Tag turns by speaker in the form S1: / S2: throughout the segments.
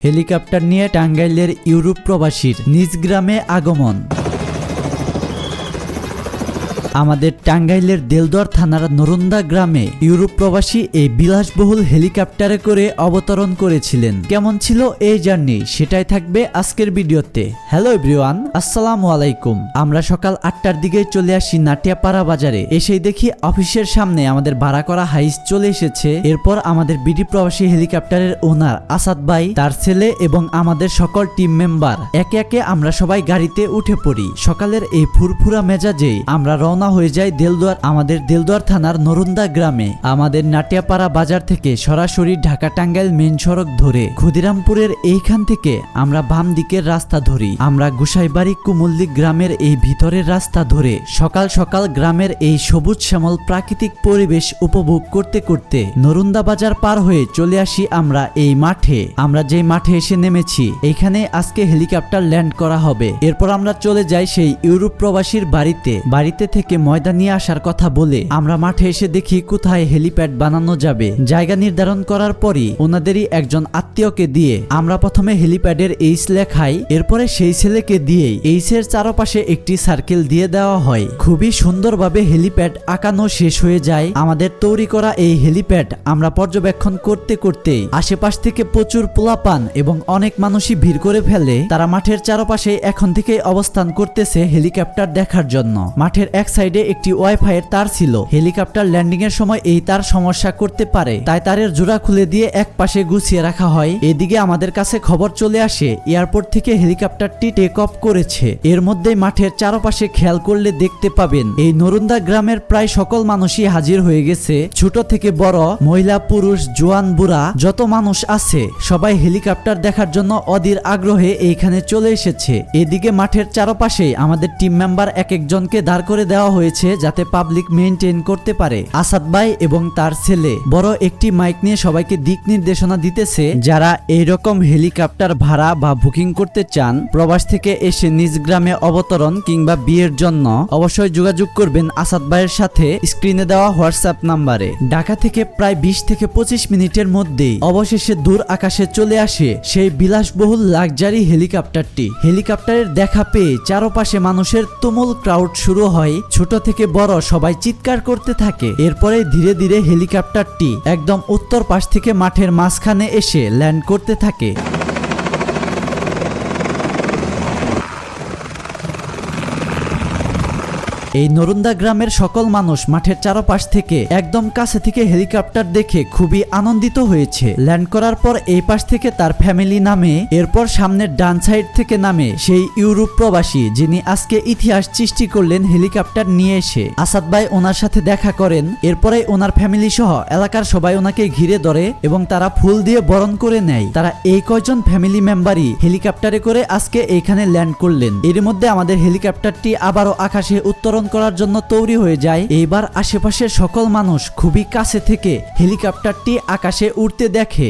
S1: Helicopter নিয়ে টাঙ্গাইলের Europe প্রবাসীর নিজ গ্রামে আগমন। আমাদের টাঙ্গাইলের দেলদুয়ার থানার নরুন্দা গ্রামে ইউরোপ প্রবাসী এই বিলাসবহুল হেলিকপ্টারে করে অবতরণ করেছিলেন। কেমন ছিল এই জার্নি সেটাই থাকবে আজকের ভিডিওতে। হ্যালো এভরিওয়ান, আসসালামু আলাইকুম। আমরা সকাল 8টার দিকে চলে আসি নাটিয়াপাড়া বাজারে। এসেই দেখি অফিসের সামনে আমাদের ভাড়া করা হাইস চলে এসেছে। এরপর আমাদের বিডি প্রবাসী হেলিকপ্টারের ওনার আসাদ ভাই, তার ছেলে এবং আমাদের সকল টিম মেম্বার একে একে আমরা সবাই গাড়িতে উঠে পড়ি। সকালের এই ফুরফুরা মেজাজেই আমরা রওনা হয়ে যায় আমাদের দেলদুয়ার থানার নরুন্দা গ্রামে। আমাদের নাটিয়াপাড়া বাজার থেকে সরাসরি ঢাকা টাঙ্গাইল মেন সড়ক ধরে ক্ষুদিরামপুরের এইখান থেকে আমরা বাম দিকের রাস্তা ধরি। আমরা গোসাইবাড়ি কুমুল্লি গ্রামের এই ভিতরের রাস্তা ধরে সকাল সকাল গ্রামের এই সবুজ শ্যামল প্রাকৃতিক পরিবেশ উপভোগ করতে করতে নরুন্দা বাজার পার হয়ে চলে আসি আমরা এই মাঠে। আমরা যে মাঠে এসে নেমেছি, এইখানে আজকে হেলিকপ্টার ল্যান্ড করা হবে। এরপর আমরা চলে যাই সেই ইউরোপ প্রবাসীর বাড়িতে থেকে ময়দা নিয়ে আসার কথা বলে আমরা মাঠে এসে দেখি কোথায় হেলিপ্যাড বানানো যাবে। জায়গা নির্ধারণ করার পরই ওনাদেরই একজন আত্মীয়কে দিয়ে আমরা প্রথমে হেলিপ্যাডের এইচ লেখাই। এরপরে সেই ছেলেকে দিয়েই এইচের চারপাশে একটি সার্কেল দিয়ে দেওয়া হয়। খুবই সুন্দরভাবে হেলিপ্যাড আঁকানো শেষ হয়ে যায়। আমাদের তৈরি করা এই হেলিপ্যাড আমরা পর্যবেক্ষণ করতে করতেই আশেপাশ থেকে প্রচুর পোলাপান এবং অনেক মানুষই ভিড় করে ফেলে। তারা মাঠের চারপাশে এখন থেকেই অবস্থান করতেছে হেলিকপ্টার দেখার জন্য। মাঠের এক সাইডে একটি ওয়াইফাই এর তার ছিল। হেলিকপ্টার ল্যান্ডিং এর সময় এই তার সমস্যা করতে পারে, তাই তারের জোড়া খুলে দিয়ে এক পাশে গুছিয়ে রাখা হয়। এদিকে আমাদের কাছে খবর চলে আসে এয়ারপোর্ট থেকে হেলিকপ্টারটি টেক অফ করেছে। এর মধ্যেই মাঠের চারপাশে খেয়াল করলে দেখতে পাবেন এই নরুন্দা গ্রামের প্রায় সকল মানুষই হাজির হয়ে গেছে। ছোট থেকে বড়, মহিলা পুরুষ, জোয়ান বুড়া যত মানুষ আছে সবাই হেলিকপ্টার দেখার জন্য অধীর আগ্রহে এইখানে চলে এসেছে। এদিকে মাঠের চারপাশে আমাদের টিম মেম্বার এক একজনকে দাঁড় করে দেওয়া হয়েছে যাতে পাবলিক মেইনটেইন করতে পারে। আসাদ ভাই এবং তার ছেলে বড় একটি মাইক নিয়ে সবাইকে দিক নির্দেশনা দিতেছে। যারা এইরকম হেলিকপ্টার ভাড়া বা বুকিং করতে চান, প্রবাস থেকে এসে নিজ গ্রামে অবতরণ কিংবা বিয়ের জন্য অবশ্যই যোগাযোগ করবেন আসাদ ভাইয়ের সাথে স্ক্রিনে দেওয়া হোয়াটসঅ্যাপ নাম্বারে। ঢাকা থেকে প্রায় 20 থেকে 25 মিনিটের মধ্যেই অবশেষে দূর আকাশে চলে আসে সেই বিলাসবহুল লাক্সারি হেলিকপ্টারটি। হেলিকপ্টারের দেখা পেয়ে চারপাশে মানুষের তুমুল ক্রাউড শুরু হয়। ছোট থেকে বড় সবাই চিৎকার করতে থাকে। এরপরে ধীরে ধীরে হেলিকপ্টারটি একদম উত্তর পাশ থেকে মাঠের মাঝখানে এসে ল্যান্ড করতে থাকে। এই নরুন্দা গ্রামের সকল মানুষ মাঠের চারপাশ থেকে একদম কাছে থেকে হেলিকপ্টার দেখে খুবই আনন্দিত হয়েছে। ল্যান্ড করার পর এই পাশ থেকে তার ফ্যামিলি নামে, এরপর সামনের ডান সাইড থেকে নামে সেই ইউরোপ প্রবাসী যিনি আজকে ইতিহাস সৃষ্টি করলেন হেলিকপ্টার নিয়ে এসে। আসাদ ভাই ওনার সাথে দেখা করেন। এরপরে ওনার ফ্যামিলি সহ এলাকার সবাই ওনাকে ঘিরে ধরে এবং তারা ফুল দিয়ে বরণ করে নেয়। তারা এই কয়জন ফ্যামিলি মেম্বারই হেলিকপ্টারে করে আজকে এইখানে ল্যান্ড করলেন। এর মধ্যে আমাদের হেলিকপ্টারটি আবারও আকাশে উত্তরণ করার জন্য তৈরি হয়ে যায়। এইবার আশেপাশের সকল মানুষ খুবই কাছে থেকে হেলিকপ্টারটি আকাশে উড়তে দেখে।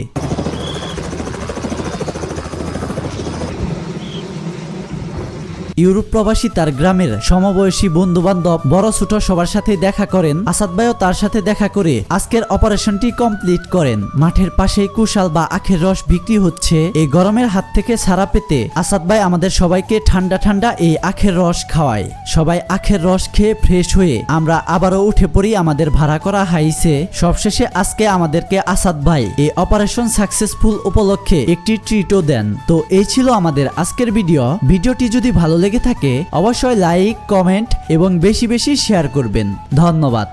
S1: ইউরোপ প্রবাসী তার গ্রামের সমবয়সী বন্ধু বান্ধব বড় ছোট সবার সাথে দেখা করেন। আসাদ ভাইও তার সাথে দেখা করে আজকের অপারেশনটি কমপ্লিট করেন। মাঠের পাশেই কুশাল বা আখের রস বিক্রি হচ্ছে। এই গরমের হাত থেকে ছাড়া পেতে আসাদ ভাই আমাদের সবাইকে ঠান্ডা ঠান্ডা এই আখের রস খাওয়ায়। সবাই আখের রস খেয়ে ফ্রেশ হয়ে আমরা আবারও উঠে পড়ি আমাদের ভাড়া করা হাইসে। সবশেষে আজকে আমাদেরকে আসাদ ভাই এই অপারেশন সাকসেসফুল উপলক্ষে একটি ট্রিটও দেন। তো এই ছিল আমাদের আজকের ভিডিওটি যদি ভালো লেগে থাকে অবশ্যই লাইক, কমেন্ট এবং বেশি বেশি শেয়ার করবেন। ধন্যবাদ।